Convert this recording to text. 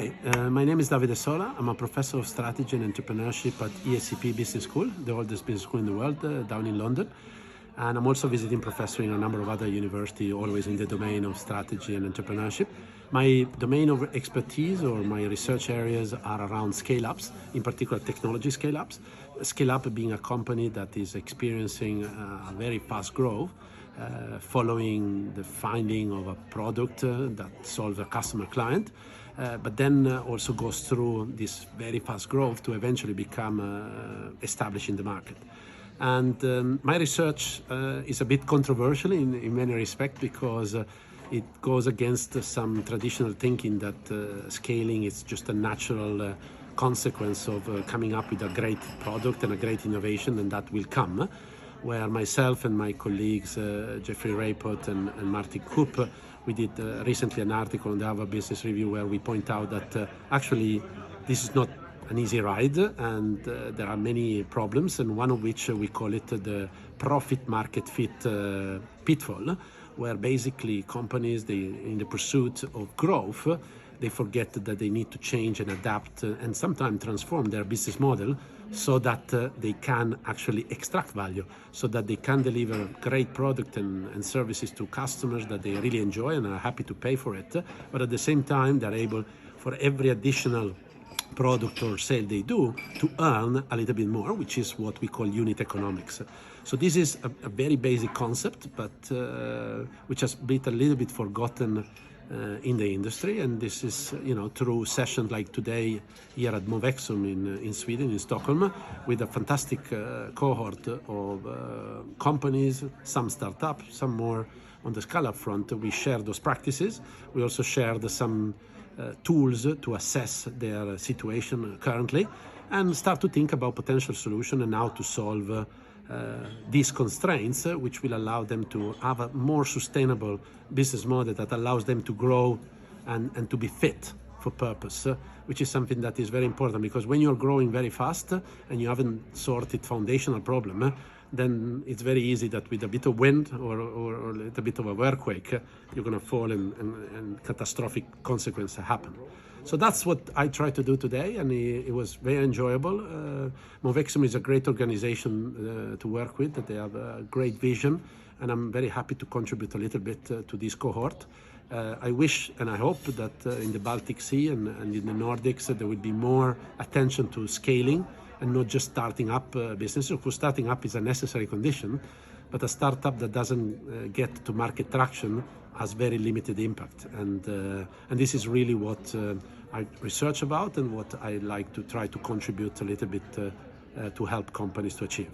Hey, my name is Davide Sola. I'm a professor of strategy and entrepreneurship at ESCP Business School, the oldest business school in the world, down in London. And I'm also visiting professor in a number of other universities, always in the domain of strategy and entrepreneurship. My domain of expertise or my research areas are around scale-ups, in particular technology scale-ups. Scale-up being a company that is experiencing a very fast growth, following the finding of a product that solves a customer client, but then also goes through this very fast growth to eventually become established in the market. And my research is a bit controversial in many respects because it goes against some traditional thinking that scaling is just a natural consequence of coming up with a great product and a great innovation, and that will come. Where myself and my colleagues, Jeffrey Rayport and Martin Koop, we did recently an article on the Harvard Business Review where we point out that actually this is not an easy ride, and there are many problems, and one of which we call it the profit market fit pitfall, where basically companies, in the pursuit of growth, they forget that they need to change and adapt and sometimes transform their business model so that they can actually extract value, so that they can deliver great product and services to customers that they really enjoy and are happy to pay for it, but at the same time they're able, for every additional product or sale they do, to earn a little bit more, which is what we call unit economics. So this is a very basic concept, but which has been a little bit forgotten in the industry, and this is, through sessions like today here at Movexum in Sweden, in Stockholm, with a fantastic cohort of companies, some startups, some more on the scale-up front. We share those practices. We also shared some tools to assess their situation currently and start to think about potential solution and how to solve these constraints, which will allow them to have a more sustainable business model that allows them to grow and to be fit for purpose, which is something that is very important, because when you're growing very fast and you haven't sorted foundational problem, then it's very easy that with a bit of wind or a little bit of a earthquake, you're going to fall and catastrophic consequences happen. So that's what I try to do today, and it was very enjoyable. Movexum is a great organization to work with. They have a great vision, and I'm very happy to contribute a little bit to this cohort. I wish and I hope that in the Baltic Sea and in the Nordics there will be more attention to scaling and not just starting up business. Of course, starting up is a necessary condition, but a startup that doesn't get to market traction has very limited impact. And this is really what I research about and what I like to try to contribute a little bit to help companies to achieve.